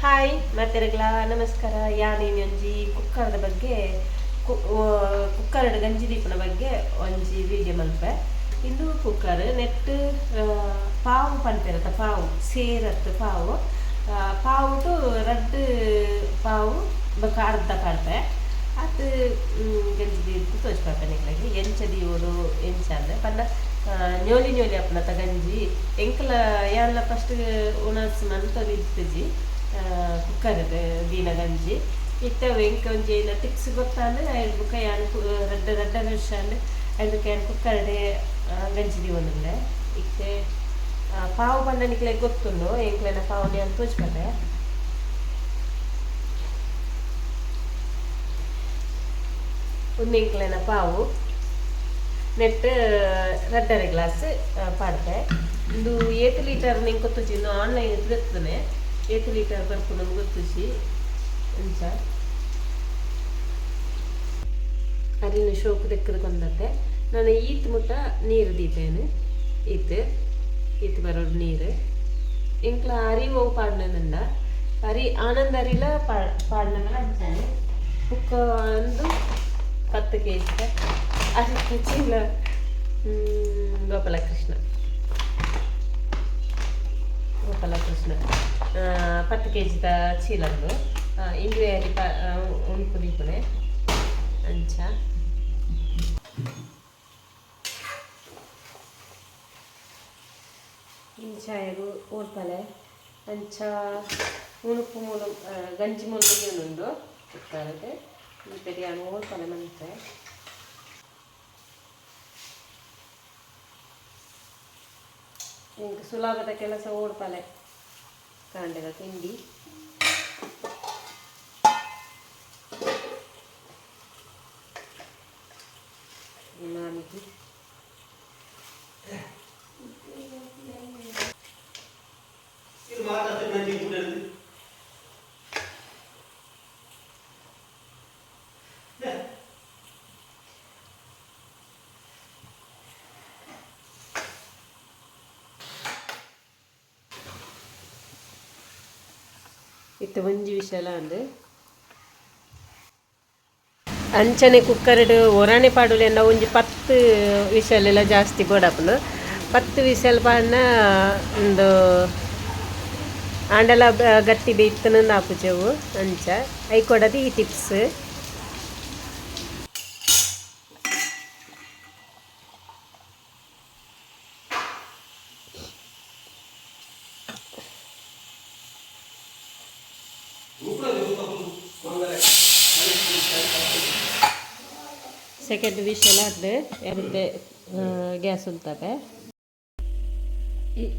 Hi ಮಾತೆರೆಗ್ಲ ನಮಸ್ಕಾರ. ಯಾನೇನೊಂಜಿ ಕುಕ್ಕರ್ದ ಬಗ್ಗೆ ಕುಕ್ಕರ್ಡ್ ಗಂಜಿ ದೀಪನ ಬಗ್ಗೆ ಒಂಜಿ ವಿಡಿಯೋ ಮಲ್ಪೆ. ಇಂದು ಕುಕ್ಕರ್ ನೆಟ್ ಪಾವು ಪನ್ಪೆರತ್ತ ಪಾವು ಸೇರತ್ತು ಪಾವು ಪಾವುಟು ರಡ್ಡ್ ಪಾವು ಬೊಕ ಅರ್ಧ ಕಡ್ಪೆ ಅದು ಗಂಜಿ ದೀಪ ತೋಚ್ಪಾಪೆ ನಿಕ್ಲೆಗೆ ಎಂಚ ದೀವೋಡು ಎಂಚ ಅಂದ್ರೆ ಪಂಡ ನ್ಯೋಲಿ ನ್ಯೋಲಿ ಅಪ್ಪನತ್ತ ಗಂಜಿ ಎಂಕಲ ಯಾನ್ಲ ಫಸ್ಟ್ ಉಣಸ್ ಮನ್ ತೊಗಿತ್ತಜಿ ಕುಕ್ಕರ್ ದೀನ ಗಂಜಿ ಇತ್ತವೆ ಎಂಕ ಒಂಜಿ ಏನ ಟಿಪ್ಸ್ ಗೊತ್ತಾಂದ್ರೆ ಐದು ಬುಕ್ಕ ಯಾನ್ ರಡ್ಡ ರಡ್ಡ ವರ್ಷ ಅದಕ್ಕೆ ಏನು ಕುಕ್ಕರ್ಡೆ ಗಂಜಿ ದೀವೊಂದುಂಡೆ ಇತ್ತೆ ಪಾವು ಪಂಡ ನಿಕ್ಲೆ ಗೊತ್ತುಂಡು ಎಂಕ್ಲೆನ ಪಾವುನಿ ಅಂತ ತೋಚ್ಪದೆ. ಒಂದು ಎಂಕ್ಲೆನ ಪಾವು ನೆಟ್ ರಡ್ಡರೆ ಗ್ಲಾಸ್ ಪಾಡ್ದೆ. ಇದು 8 ಲೀಟರ್ ನಿಂಗೆ ಗೊತ್ತುಚಿ ಇನ್ನು ಆನ್ಲೈನ್ ಗೊತ್ತನೆ 8 ಲೀಟರ್ ಬರ್ಪು ನಮ್ಗೆ ಗೊತ್ತುಚಿ ಎಂಚ ಅರಿನ ಶೋಕು ತೆಕ್ಕದು ಕೊಂಡತ್ತೆ. ನಾನು ಈತ್ ಮುಟ್ಟ ನೀರು ದೀಪೇನು ಈತ್ ಬರೋದು ನೀರು ಎಂಕ್ಲ ಅರಿ ಹೋಗಿ ಪಾಡ್ನಂದ ಅರಿ ಆನಂದ ಅರಿಲ ಪಾಡ್ನಂಗ ಅಂಚಾನೆ ಕುಕ್ಕ ಒಂದು 10 kg ಅದಕ್ಕೆ ಚೀಲ ಗೋಪಾಲಕೃಷ್ಣ 10 kg ಚೀಲದ್ದು ಇಂದು ಅರಿ ಉಣುಪು ದೀಪನೆ ಅಂಚ ಇಂಚಾಯಗು ಓಡ್ಪಲೆ ಅಂಚ ಉಣುಪು ಮೂಲ ಗಂಜಿ ಮೂಲುಂಡು ಕುಕ್ಕರ್ಗೆ ಬಿರಿಯಾನಿ ಓಡ್ಪಲೆ ಮಂತೆ ಇಂಕ ಸುಲಭದ ಕೆಲಸ ಓಡ್ಪಲೆ ಕಾಂಡೆದ ತಿಂಡಿ ಮಾಮಿಗೆ ಇತ್ತು ಒಂಜಿ ವಿಷಲ ಅಂದು ಅಂಚನೆ ಕುಕ್ಕರ್ಡು ಒರಾಣೆ ಪಾಡುಲೆಂಡ ಒಂಜಿ 10 ವಿಷಲೆಲ್ಲ ಜಾಸ್ತಿ ಬೋಡಪ್ಪನು 10 ವಿಷಲ್ ಪಾಡ್ನ ಒಂದು ಆಂಡಲ ಗಟ್ಟಿ ಬೇಯ್ತನ ಆಪುಜೆವು ಅಂಚ ಐ ಕೊಡದು ಈ ಟಿಪ್ಸ್. ಸೆಕೆಂಡ್ ವಿಷಲ್ ಆದ್ರೆ ಎರಡೇ ಗ್ಯಾಸ್ ಉಂತವೆ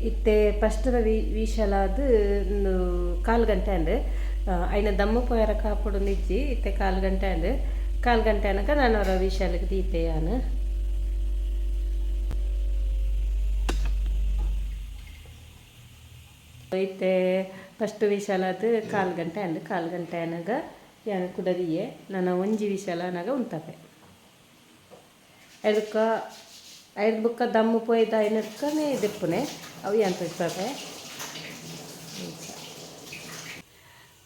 ಇತ್ತೆ ಫಸ್ಟ್ದ ವಿಷಲ್ ಅದು ಒಂದು 1/4 ಗಂಟೆ ಅಂದು ಐನ ದಮ್ಮು ಪೋಯರ ಕಾಪುಡು ನಿಜ್ಜಿ ಇತ್ತೆ 1/4 ಗಂಟೆ ಅಂದು 1/4 ಗಂಟೆ ಅನ್ನಕ ನಾನು ಅವರ ವಿಷಲ್ಗೆ ದೀಪೆ ಯಾನು ಇತ್ತೆ ಫಸ್ಟ್ ವಿಷಲ್ ಅದು 1/4 ಗಂಟೆ ಅಂದು 1/4 ಗಂಟೆ ಅನ್ನಗ ಯಾನು ಕುಡದಿಯೇ ನಾನು ಒಂಜಿ ವಿಷಲ್ ಅನ್ನಗ ಉಂತಪೆ ಅದಕ್ಕೆ 5 ಬುಕ್ಕ ದಮ್ಮು ಪೋಯ್ದ ಐನಕ್ಕನೇ ದಿಪ್ಪುನೆ ಅವು ಎಂತ ಇರ್ತವೆ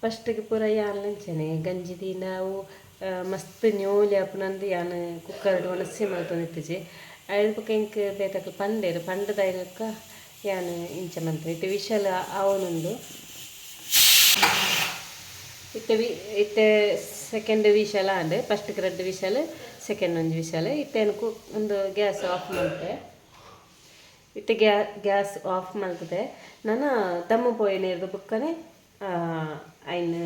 ಫಸ್ಟಿಗೆ ಪೂರ ಯಾನ್ಲಂಚನೆ ಗಂಜಿದಿ ನಾವು ಮಸ್ತ್ ನ್ಯೋಲಿ ಅಪ್ಪನಂದು ಯಾನು ಕುಕ್ಕರ್ಡು ಒಣಸಿ ಮಾಡ್ತೊಂದಿತ್ತಿಜಿ 5 ಬುಕ್ಕ ಇಂಕ ಬೇತಕ್ಕೆ ಪಂಡದ ಐನಕ್ಕ ಯಾನು ಇಂಚ ಮಂತ ಇತ್ತೆ ವಿಷಲ್ ಅವನುಂಡು ಇತ್ತೆ ಸೆಕೆಂಡ್ ವಿಷಲ ಅಂದೆ ಫಸ್ಟ್ಗೆ 2 ವಿಷಲ್ ಸೆಕೆಂಡ್ ಒಂದು ವಿಷಲ್ ಇತ್ತೇನು ಒಂದು ಗ್ಯಾಸ್ ಆಫ್ ಮಾಡ್ತೆ ಇತ್ತೆ ಗ್ಯಾಸ್ ಆಫ್ ಮಾಡ್ತದೆ ನಾನು ದಮ್ಮು ಪೋಯಿ ನೀರ್ದು ಬುಕ್ಕನೆ ಐನು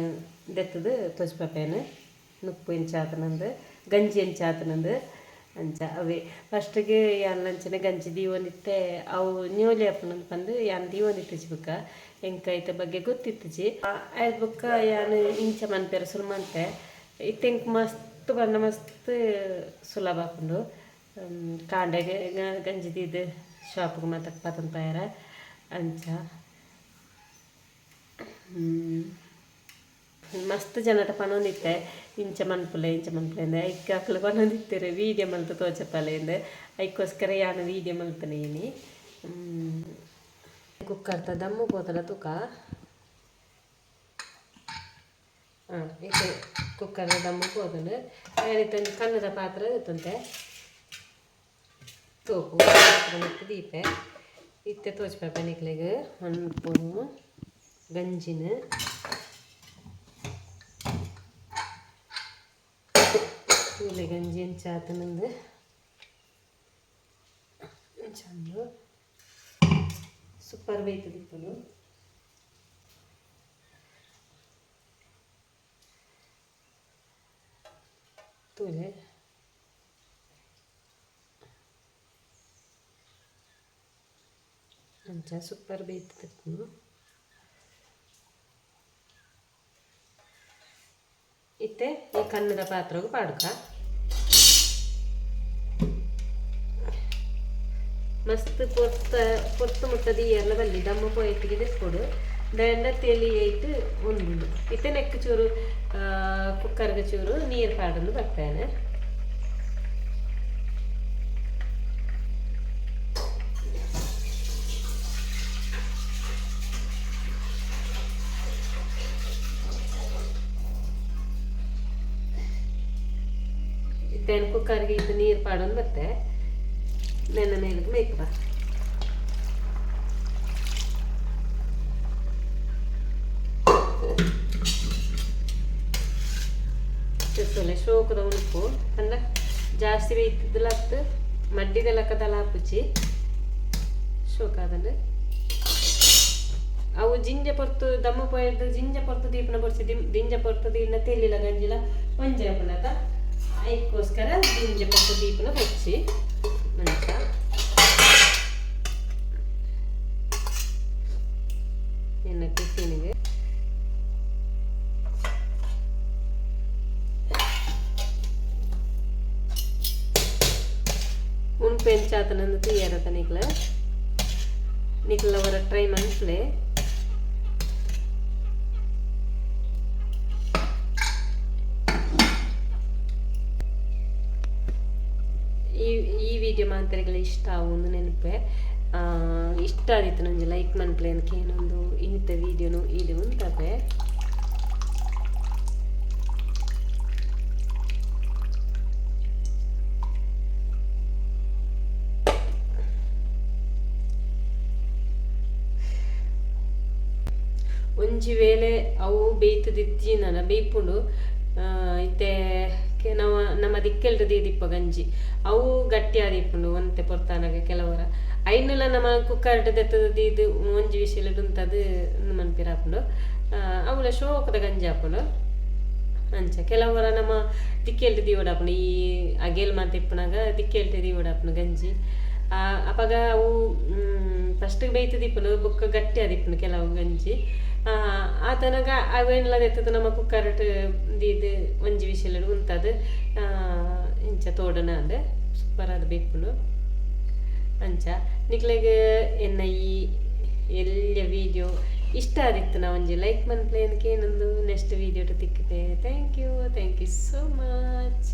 ದೆತ್ತದು ತೊಚ್ಪೇನು ನುಪ್ಪು ಎಂಚಾತನಂದು ಗಂಜಿ ಎಂಚಾತನಂದು ಅಂಚ ಅವೇ ಫಸ್ಟಿಗೆ ಯಾನ್ ಲಂಚನೆ ಗಂಜಿ ದೀವೊಂದಿತ್ತೆ ಅವು ನ್ಯೋಲಿ ಅಪ್ಪನಂದು ಬಂದು ಯಾನ್ ದೀವೊಂದಿತ್ತಿಜಿ ಬುಕ್ಕ ಎಂಕ ಐತ ಬಗ್ಗೆ ಗೊತ್ತಿತ್ತಿಜಿ ಐದು ಬುಕ್ಕ ಯಾನು ಇಂಚ ಮನ್ಪೆರ ಸುಲ್ ಮನ್ಪೆ ಇತ್ತೆಂಕ್ ಮಸ್ತ್ ಬಂದ ಮಸ್ತ್ ಸುಲಭ ಹಾಕೊಂಡು ಕಾಂಡೆಗೆ ಗಂಜಿ ದೀದು ಶಾಪ್ಗೆ ಮತ್ತೆ ಪತನ್ ಪಾಯರ ಅಂಚ ಮಸ್ತ್ ಜನಟ ಪನೊಂದಿತ್ತೆ ಇಂಚ ಮನ್ಪುಲೆ ಅಂದೆ ಐಕ್ ಅಕ್ಲು ಪನೊಂದಿತ್ತೇರೆ ವೀಡಿಯೋ ಮಲ್ತು ತೋಚಪ್ಪಲೆಂದು ಐಕ್ಕೋಸ್ಕರ ಯಾನು ವೀಡಿಯೋ ಮಲ್ತನೇನಿ ಕುಕ್ಕರ್ದ ದಮ್ಮು ಪೋತಲ ತುಕ ಇದು ಕುಕ್ಕರ್ ದಮ್ಮಕ್ಕೆ ಹೋದನು ಏನಿತ್ತು ಕನ್ನದ ಪಾತ್ರ ಇತ್ತಂತೆ ತೋಪು ಮತ್ತು ದೀಪೆ ಇತ್ತೆ ತೋಚ್ಪಾಪ ನಿಕ್ಲೆಗೆ ಒಂದು ಗಂಜಿನ ಇಲ್ಲಿ ಗಂಜಿ ಹೆಂಚಾತ ನಂದು ಚಂದ ಸೂಪರ್ ಬೇಯ್ತದಿಪ್ಪನು ತೂಲೆ ಅಂಚ ಸೂಪರ್ ಬೇಯ್ತದಿಪ್ಪನು ಇತ್ತೆ ಈ ಕನ್ನಡ ಪಾತ್ರಗೂ ಪಾಡ್ಕ ಮಸ್ತ್ ಪೊರ್ತು ಮುಟ್ಟದಿ ಎಲ್ಲ ಬಲ್ಲಿ ದಮ್ಮ ಪೋಯಟ್ಟಿಗೆ ತೆಸ್ಕೊಡು ದಂಡ ತೆಲಿ ಐಟ್ ಒಂದು ಇತ್ತೆ ನೆಕ್ ಚೂರು ಕುಕ್ಕರ್ಗೆ ಚೂರು ನೀರು ಪಾಡನ್ನು ಬರ್ತೇನೆ ಇತ್ತೇನು ಕುಕ್ಕರ್ಗೆ ಇದು ನೀರು ಪಾಡನ್ನು ಬರ್ತೇ ನೆನ್ನ ಮೇಲಕ್ಕೆ ಬೇಕಪ್ಪ ಸೊಲೆ ಶೋಕದ ಉಣುಕು ಅಂದ ಜಾಸ್ತಿ ಬೇಯ್ತಿದ್ದಲಾಗ್ತ ಮಡ್ಡಿದೆಲ್ಲಕ್ಕದಲ್ಲ ಹಾಪುಚ್ಚಿ ಶೋಕ ಅದನ್ನು ಅವು ಜಿಂಜ ಪೊರ್ತು ದಮ್ಮ ಪೋಯದ್ದು ಜಿಂಜ ಪೊರ್ತು ದೀಪನ ಬರ್ಸಿ ದಿಂಜ ಪೊರ್ತು ದೀನ ತೆಲ್ಲಿಲ್ಲ ಗಂಜಿಲ ಒಂಜೆ ಪುನತ ಅದಕ್ಕೋಸ್ಕರ ದಿಂಜ ಪೊರ್ತು ದೀಪನ ಹೊಚ್ಚಿ ಮಂಚ ಇನ್ನು ಟಿಫಿನಿಗೆ ಉಣ್ಪೆಂಚಾತನಂದು ತೀಯರತ ನಿಕ್ಲ ಅವರ ಟ್ರೈ ಮನ್ಸ್ಲೆ ಈ ವಿಡಿಯೋ ಮಾತ್ರೆಗಳು ಇಷ್ಟ ಆವೊಂದು ನೆನಪೆ ಇಷ್ಟ ಆದಿತ್ತು ನನಗೆ ಲೈಕ್ ಮನ್ಪ್ಲೆ ಅನ್ಕೆ ಏನೊಂದು ಇನ್ನಿತ ವಿಡಿಯೋನು ಇದು ಉಂಟವೆ ಒಂಜಿ ವೇಳೆ ಅವು ಬೇಯ್ತದಿತ್ತಿ ನನ್ನ ಬೇಯ್ಪುಂಡು ಇತ್ತೆ ನಮ್ಮ ದಿಕ್ಕೆಲ್ದು ದೀದಿಪ್ಪ ಗಂಜಿ ಅವು ಗಟ್ಟಿ ಆದಿಪ್ಪುಂಡು ಒಂತೆ ಪೊರ್ತಾನಾಗ ಕೆಲವರ ಐನಲ್ಲ ನಮ್ಮ ಕುಕ್ಕರ್ಡ್ ದೆತ್ತದ ಇದು ಒಂಜಿ ವಿಷಯಲು ಉಂತದು ಮನ್ಪಿರಾಪುಂಡು ಅವಳ ಶೋಕದ ಗಂಜಿ ಹಾಪುಂಡು ಅಂಚ ಕೆಲವರ ನಮ್ಮ ದಿಕ್ಕೆಲ್ದು ದೀವಡಾಪುಂಡು ಈ ಅಗೇಲ್ ಮಾತಿಪ್ಪನಾಗ ದಿಕ್ಕೆಲ್ಟೆ ದೀವಡಾಪುಂಡು ಗಂಜಿ ಅವಾಗ ಅವು ಫಸ್ಟ್ ಬೇಯ್ತದಿಪ್ಪುಂಡು ಬೊಕ್ಕ ಗಟ್ಟಿ ಆದಿಪ್ಪುಂಡು ಕೆಲವು ಗಂಜಿ ಆತನಾಗ ಅವೇನೆಲ್ಲ ಎತ್ತದ ನಮ್ಮ ಕುಕ್ಕರ್ಟ್ ಇದು ಒಂಜಿ ವಿಷಯಲು ಉಂತದು ಇಂಚ ತೋಡನ ಅಂದ್ರೆ ಸೂಪರ್ ಅದು ಬೇಕುಂಡು ಅಂಚ ನಿಕ್ಲೆಗೆ ಎನ್ನ ಈ ಎಲ್ಲ ವಿಡಿಯೋ ಇಷ್ಟ ಆದಿತ್ತು ನಾ ಒಂಜಿ ಲೈಕ್ ಮನ್ಪ್ಲೆ ಏನಕ್ಕೆ ಏನೊಂದು ನೆಕ್ಸ್ಟ್ ವಿಡಿಯೋ ತಿಕ್ಕಿದೆ ಥ್ಯಾಂಕ್ ಯು ಸೋ ಮಚ್.